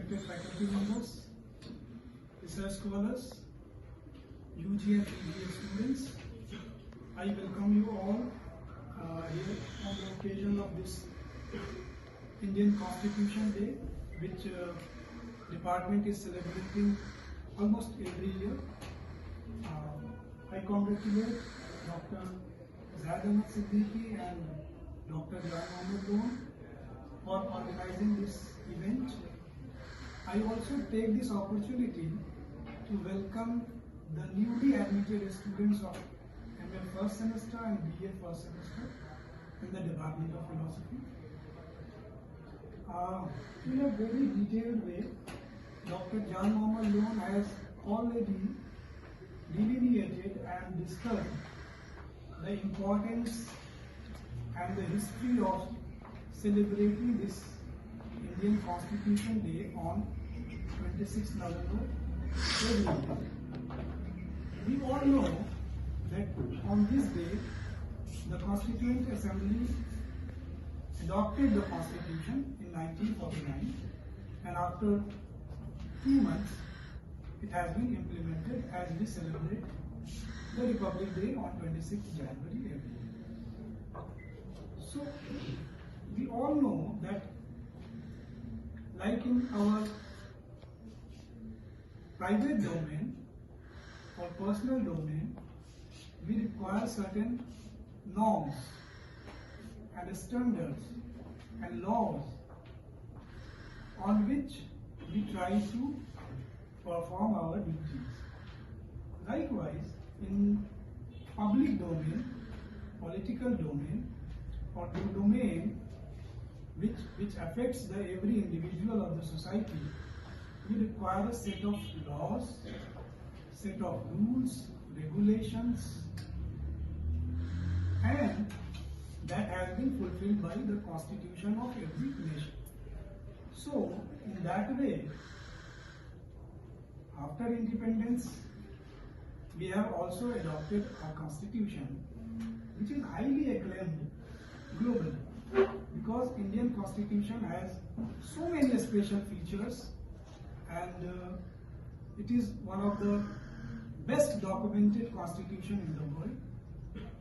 respected faculty members, research scholars, UG and PG students, I welcome you all here on the occasion of this Indian Constitution Day, which department is celebrating almost every year. I congratulate Dr. Zaid Ahmed Siddiqui and Dr. Jan Mohammed Loan for organizing this event. I also take this opportunity to welcome the newly admitted students of MA first semester and BA first semester in the Department of Philosophy. In a very detailed way, Dr. Jan Mohammed Loan has already delineated and discussed the importance and the history of celebrating this Indian Constitution Day on 26 November every year. We all know that on this day, the Constituent Assembly adopted the Constitution in 1949, and after 2 months, it has been implemented as we celebrate the Republic Day on 26th January every year. So, we all know that like in our private domain or personal domain, we require certain norms and standards and laws on which we try to perform our duties. Likewise, in public domain, political domain, or the domain which affects the every individual of the society, we require a set of laws, set of rules, regulations, and that has been fulfilled by the constitution of every nation. So, in that way, after independence, we have also adopted our constitution, which is highly acclaimed globally, because Indian Constitution has so many special features, and it is one of the best documented constitution in the world,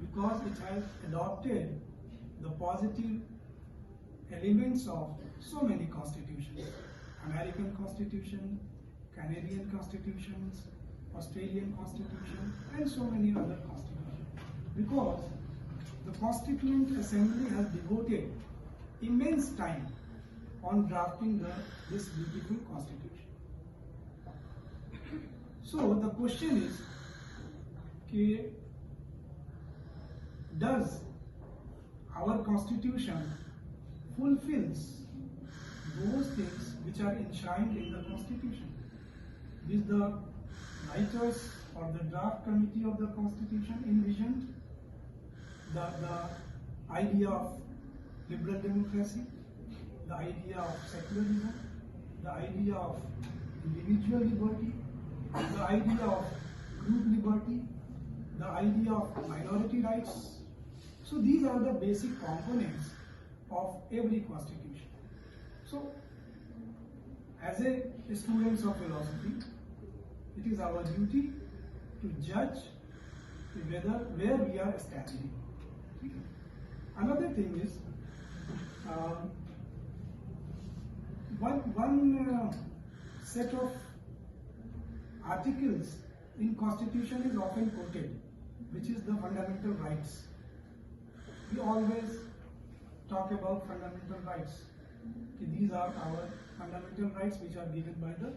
because it has adopted the positive elements of so many constitutions: American Constitution, Canadian Constitutions, Australian Constitution, and so many other constitutions. Because the Constituent Assembly has devoted immense time on drafting this beautiful constitution. So the question is, does our constitution fulfills those things which are enshrined in the constitution? Is the writers or the draft committee of the constitution envisioned the idea of liberal democracy, the idea of secularism, the idea of individual liberty, the idea of group liberty, the idea of minority rights? So these are the basic components of every constitution. So as a students of philosophy, it is our duty to judge where we are standing. Another thing is, one set of articles in Constitution is often quoted, which is the fundamental rights. We always talk about fundamental rights. These are our fundamental rights which are given by the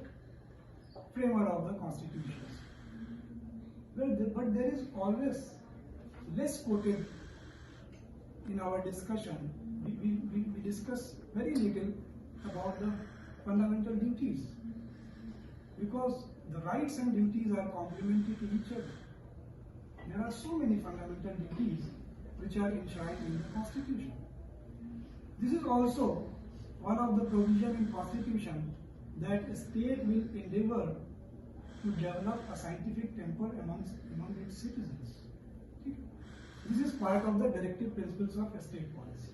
framer of the constitutions. But there is always less quoted in our discussion. We discuss very little about the fundamental duties, because the rights and duties are complementary to each other. There are so many fundamental duties which are enshrined in the Constitution. This is also one of the provisions in Constitution that a state will endeavor to develop a scientific temper among its citizens. This is part of the directive principles of state policy.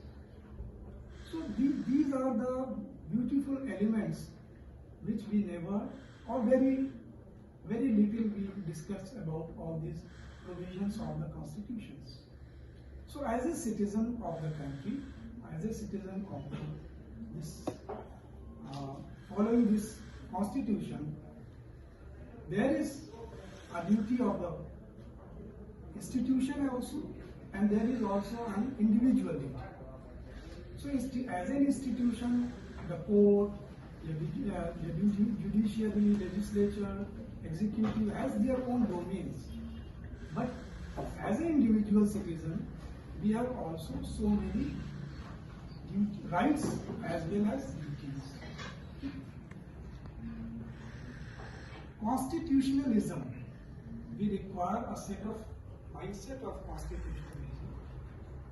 So these are the beautiful elements which we never, or very little we discussed about all these provisions of the constitutions. So as a citizen of the country, as a citizen of this, following this constitution, there is a duty of the institution also, and there is also an individual duty. So as an institution, the court, the judiciary, legislature, executive has their own domains. But as an individual citizen, we have also so many rights as well as duties. Constitutionalism, we require a set of mindset of constitutionalism.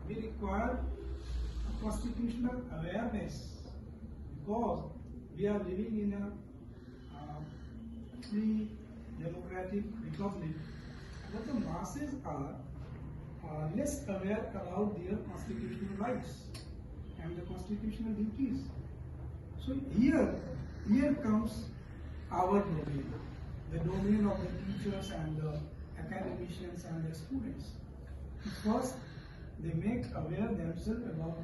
We require a constitutional awareness because we are living in a free democratic republic, but the masses are less aware about their constitutional rights and the constitutional duties. So here comes our domain, the domain of the teachers and the academicians and the students. First, they make aware themselves about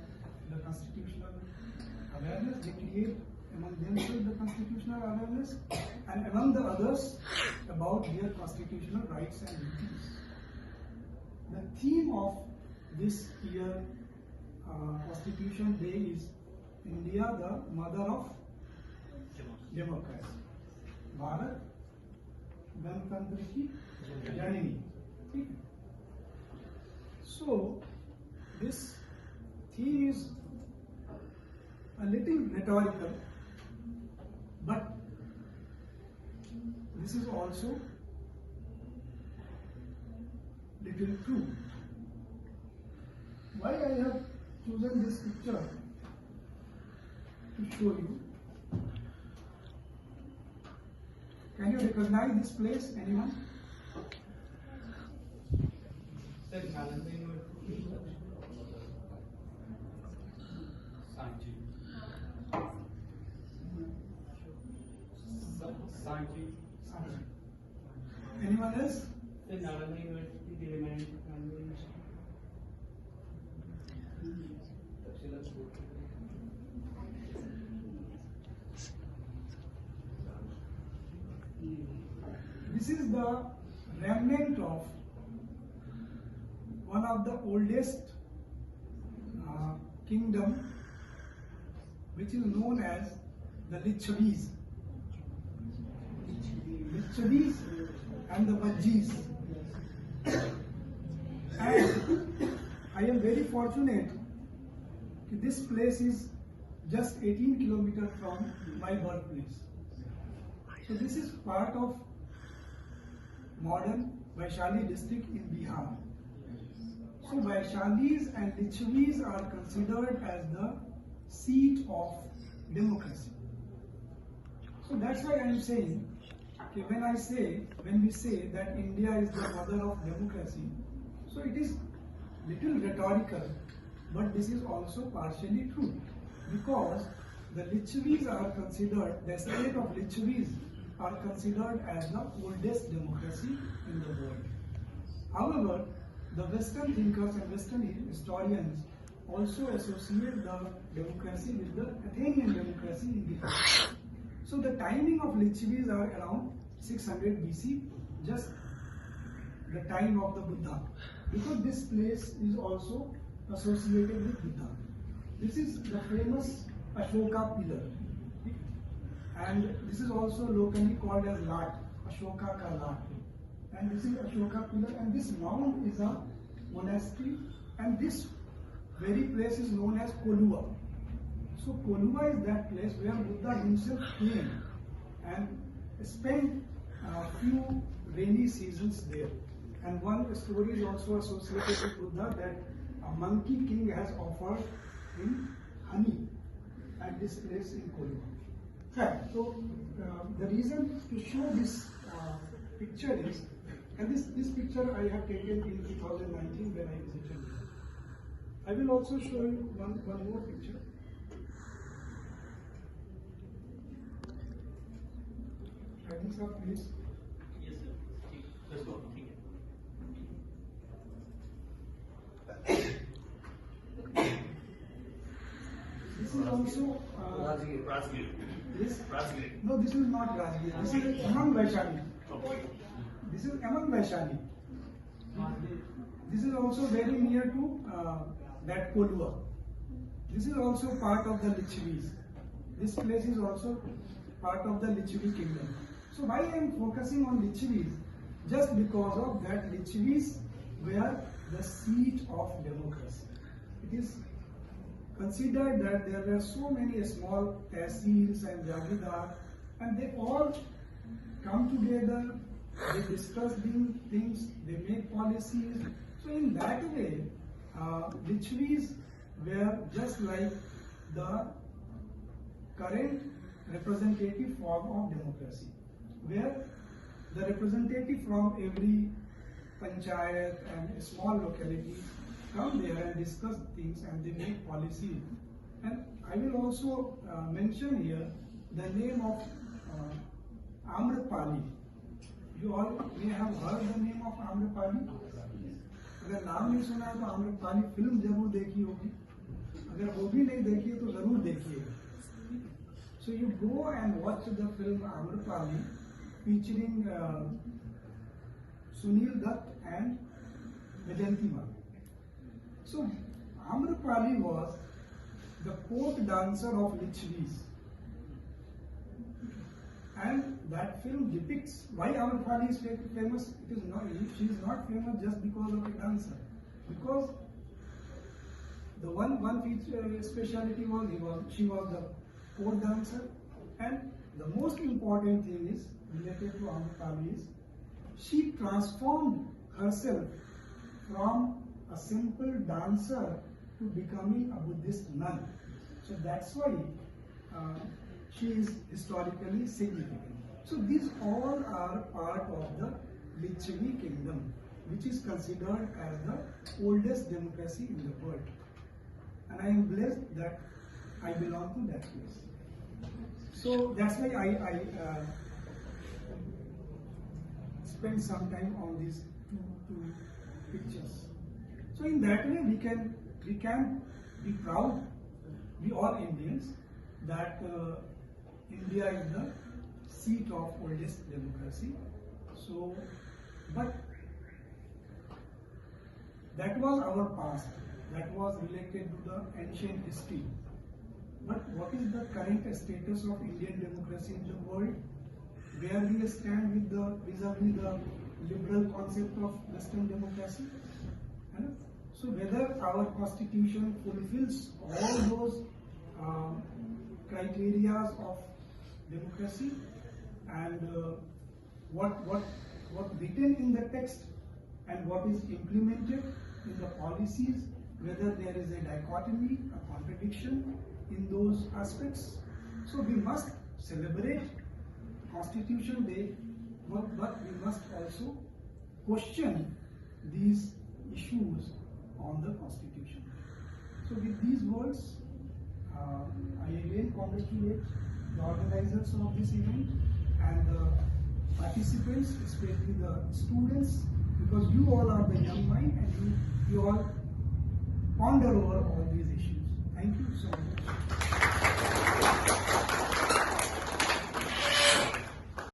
the constitutional awareness. They create among themselves the constitutional awareness, and among the others about their constitutional rights and duties. The theme of this year Constitution Day is India, the mother of democracy. Bharat, Ganatantra ki Janani. So this theme is a little rhetorical, but this is also little true. Why I have chosen this picture to show you? Can you recognize this place, anyone? Anyone else? This is the remnant of one of the oldest kingdom, which is known as the Lichavis. Lichavis and the Vajjis. And I am very fortunate that this place is just 18 kilometers from my birthplace. So this is part of modern Vaishali district in Bihar. So Vaishalis and Lichavis are considered as the seat of democracy. So that's why I am saying, okay, when we say that India is the mother of democracy, so it is little rhetorical, but this is also partially true, because the Lichavis are considered, the state of Lichavis are considered as the oldest democracy in the world. However, the Western thinkers and Western historians also associate the democracy with the Athenian democracy in Bihar. So the timing of Lichavis are around 600 BC, just the time of the Buddha, because this place is also associated with Buddha. This is the famous Ashoka pillar, and this is also locally called as Lat, Ashoka ka Lat. And this is Ashoka pillar, and this mound is a monastery, and this very place is known as Kolua. So Kolua is that place where Buddha himself came and spent a few rainy seasons there. And one story is also associated with Buddha that a monkey king has offered him honey at this place in Kolua. Okay, so the reason to show this picture is, and this picture I have taken in 2019 when I visited. I will also show you one more picture. think sir, please. Yes, sir. Let's go. This is also Rajgir. this. Rajgir. No, this is not Rajgir. This is Aman Vaishali. Okay. This is Aman Vaishali. This is also very near to that Kolua. This is also part of the Lichvis. This place is also part of the Lichvi kingdom. So why I am focusing on Lichvis? Just because of that Lichvis were the seat of democracy. It is considered that there were so many small tehsils and jagidar, and they all come together, they discuss things, they make policies. So in that way, Lichvis were just like the current representative form of democracy, where the representative from every panchayat and small locality come there and discuss things and they make policy. And I will also mention here the name of Amrapali. You all may have heard the name of Amrapali. अगर नाम नहीं सुना है तो Amrapali film जरूर देखी होगी, अगर वो भी नहीं देखी है तो जरूर देखिएगा. So you go and watch the film Amrapali featuring Sunil Dutt and Vajanti Mali. So Amrapali was the court dancer of Lichvis, and that film depicts why Amrapali is famous. It is not, she is not famous just because of a dancer, because the one feature speciality was she was the court dancer, and the most important thing is related to Amrapali is she transformed herself from a simple dancer to becoming a Buddhist nun. So that's why she is historically significant. So these all are part of the Lichvi kingdom, which is considered as the oldest democracy in the world. And I am blessed that I belong to that place. So that's why I spend some time on these two pictures. So in that way we can be proud, we all Indians, that India is the seat of oldest democracy. So, but that was our past. That was related to the ancient history. But what is the current status of Indian democracy in the world? Where we stand with the vis-a-vis the liberal concept of Western democracy? So whether our constitution fulfills all those criteria of democracy, and what written in the text and what is implemented in the policies, whether there is a dichotomy, a contradiction in those aspects. So we must celebrate Constitution Day, but we must also question these issues on the Constitution. So with these words, I again congratulate the organizers of this event and the participants, especially the students, because you all are the young mind and you all ponder over all these issues. Thank you so much.